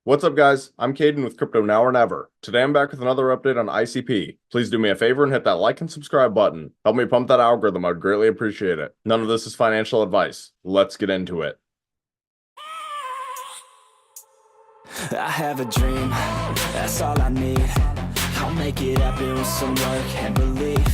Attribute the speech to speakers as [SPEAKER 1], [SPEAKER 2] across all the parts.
[SPEAKER 1] What's up, guys? I'm Caden with Crypto Now or Never. Today I'm back with another update on ICP. Please do me a favor and hit that like and subscribe button. Help me pump that algorithm. I'd greatly appreciate it. None of this is financial advice. Let's get into it.
[SPEAKER 2] I have a dream, that's all I need. I'll make it happen with some work and belief.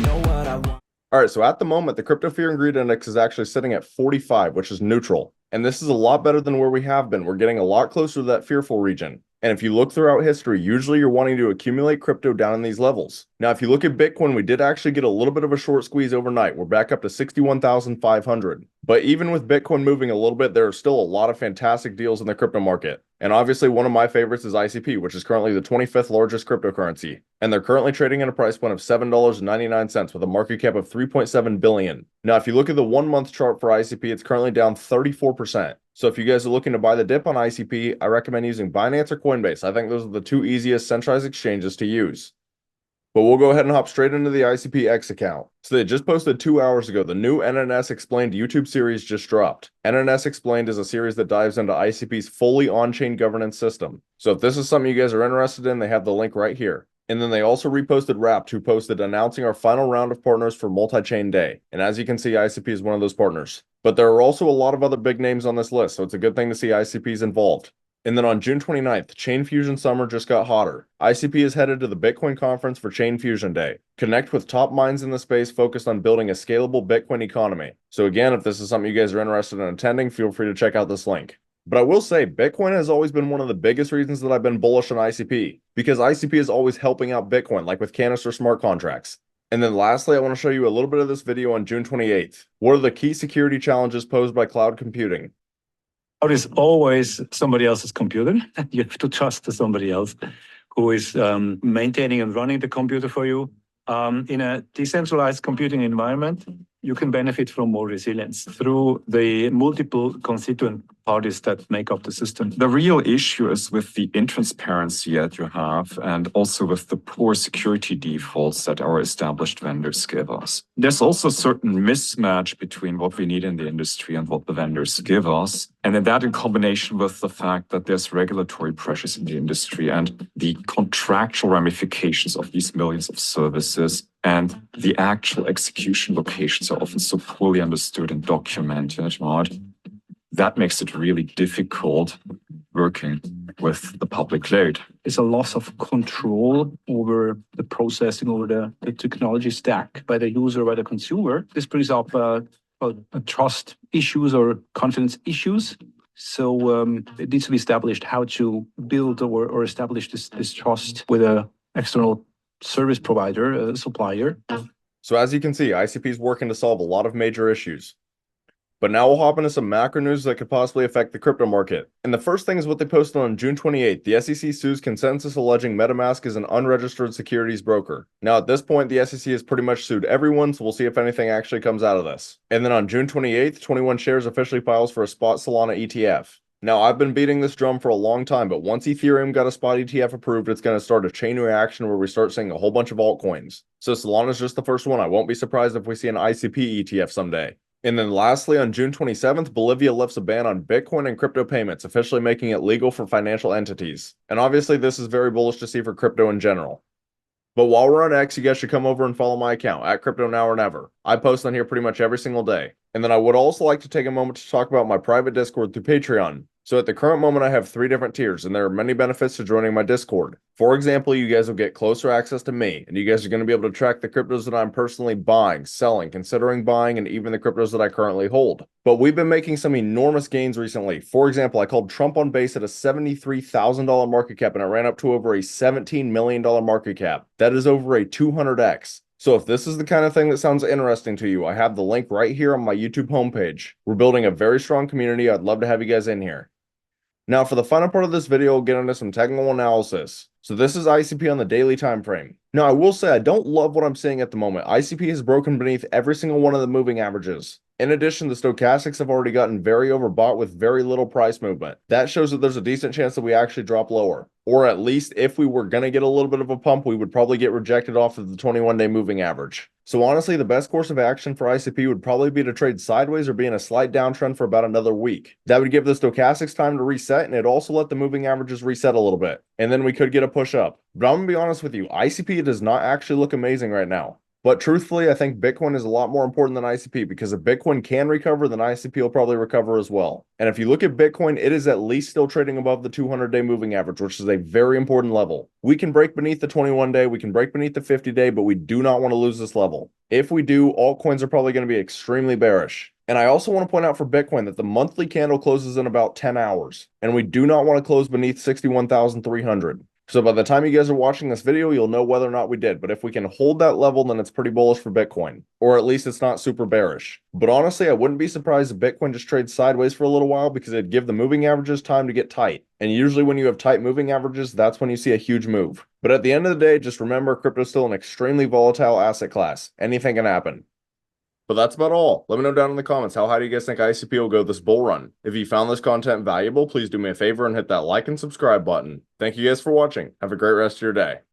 [SPEAKER 2] Know what I want.
[SPEAKER 1] Alright, so at the moment, the Crypto Fear and Greed Index is actually sitting at 45, which is neutral. And this is a lot better than where we have been. We're getting a lot closer to that fearful region. And if you look throughout history, usually you're wanting to accumulate crypto down in these levels. Now, if you look at Bitcoin, we did actually get a little bit of a short squeeze overnight. We're back up to 61,500. But even with Bitcoin moving a little bit, there are still a lot of fantastic deals in the crypto market. And obviously one of my favorites is ICP, which is currently the 25th largest cryptocurrency. And they're currently trading at a price point of $7.99 with a market cap of 3.7 billion. Now, if you look at the 1 month chart for ICP, it's currently down 34%. So if you guys are looking to buy the dip on ICP, I recommend using Binance or Coinbase. I think those are the two easiest centralized exchanges to use. But we'll go ahead and hop straight into the ICP-X account. So they just posted 2 hours ago. The new NNS Explained YouTube series just dropped. NNS Explained is a series that dives into ICP's fully on-chain governance system. So if this is something you guys are interested in, they have the link right here. And then they also reposted Wrapped, who posted announcing our final round of partners for Multi-Chain Day. And as you can see, ICP is one of those partners. But there are also a lot of other big names on this list, so it's a good thing to see ICP's involved. And then on June 29th, Chain Fusion Summer just got hotter. ICP is headed to the Bitcoin conference for Chain Fusion Day. Connect with top minds in the space focused on building a scalable Bitcoin economy. So again, if this is something you guys are interested in attending, feel free to check out this link. But I will say, Bitcoin has always been one of the biggest reasons that I've been bullish on ICP, because ICP is always helping out Bitcoin, like with Canister smart contracts. And then lastly, I want to show you a little bit of this video on June 28th. What are the key security challenges posed by cloud computing?
[SPEAKER 3] Cloud is always somebody else's computer. You have to trust somebody else who is maintaining and running the computer for you. In a decentralized computing environment, you can benefit from more resilience through the multiple constituent parties that make up the system.
[SPEAKER 4] The real issue is with the intransparency that you have and also with the poor security defaults that our established vendors give us. There's also a certain mismatch between what we need in the industry and what the vendors give us. And then that in combination with the fact that there's regulatory pressures in the industry and the contractual ramifications of these millions of services and the actual execution locations are often so poorly understood and documented, right? That makes it really difficult working with the public cloud.
[SPEAKER 3] It's a loss of control over the processing, over the technology stack by the user, by the consumer. This brings up trust issues or confidence issues. So it needs to be established how to build or establish this trust with an external service provider, supplier.
[SPEAKER 1] So as you can see, ICP is working to solve a lot of major issues. But now we'll hop into some macro news that could possibly affect the crypto market. And the first thing is what they posted on June 28th. The SEC sues ConsenSys alleging MetaMask is an unregistered securities broker. Now at this point, the SEC has pretty much sued everyone, so we'll see if anything actually comes out of this. And then on June 28th, 21 Shares officially files for a spot Solana ETF. Now, I've been beating this drum for a long time, but once Ethereum got a spot ETF approved, it's going to start a chain reaction where we start seeing a whole bunch of altcoins. So Solana's just the first one. I won't be surprised if we see an ICP ETF someday. And then lastly, on June 27th, Bolivia lifts a ban on Bitcoin and crypto payments, officially making it legal for financial entities. And obviously, this is very bullish to see for crypto in general. But while we're on X, you guys should come over and follow my account, at Crypto Now or Never. I post on here pretty much every single day. And then I would also like to take a moment to talk about my private Discord through Patreon. So at the current moment, I have 3 different tiers, and there are many benefits to joining my Discord. For example, you guys will get closer access to me, and you guys are going to be able to track the cryptos that I'm personally buying, selling, considering buying, and even the cryptos that I currently hold. But we've been making some enormous gains recently. For example, I called Trump on base at a $73,000 market cap, and it ran up to over a $17 million market cap. That is over a 200x. So if this is the kind of thing that sounds interesting to you, I have the link right here on my YouTube homepage. We're building a very strong community. I'd love to have you guys in here. Now for the final part of this video, we'll get into some technical analysis. So this is ICP on the daily time frame. Now I will say I don't love what I'm seeing at the moment. ICP has broken beneath every single one of the moving averages. In addition, the stochastics have already gotten very overbought with very little price movement. That shows that there's a decent chance that we actually drop lower. Or at least if we were going to get a little bit of a pump, we would probably get rejected off of the 21-day moving average. So honestly, the best course of action for ICP would probably be to trade sideways or be in a slight downtrend for about another week. That would give the stochastics time to reset, and it'd also let the moving averages reset a little bit. And then we could get a push up. But I'm going to be honest with you, ICP does not actually look amazing right now. But truthfully, I think Bitcoin is a lot more important than ICP, because if Bitcoin can recover, then ICP will probably recover as well. And if you look at Bitcoin, it is at least still trading above the 200-day moving average, which is a very important level. We can break beneath the 21-day, we can break beneath the 50-day, but we do not want to lose this level. If we do, altcoins are probably going to be extremely bearish. And I also want to point out for Bitcoin that the monthly candle closes in about 10 hours, and we do not want to close beneath 61,300. So by the time you guys are watching this video, you'll know whether or not we did. But if we can hold that level, then it's pretty bullish for Bitcoin. Or at least it's not super bearish. But honestly, I wouldn't be surprised if Bitcoin just trades sideways for a little while, because it'd give the moving averages time to get tight. And usually when you have tight moving averages, that's when you see a huge move. But at the end of the day, just remember, crypto is still an extremely volatile asset class. Anything can happen. But that's about all. Let me know down in the comments, how high do you guys think ICP will go this bull run? If you found this content valuable, please do me a favor and hit that like and subscribe button. Thank you guys for watching. Have a great rest of your day.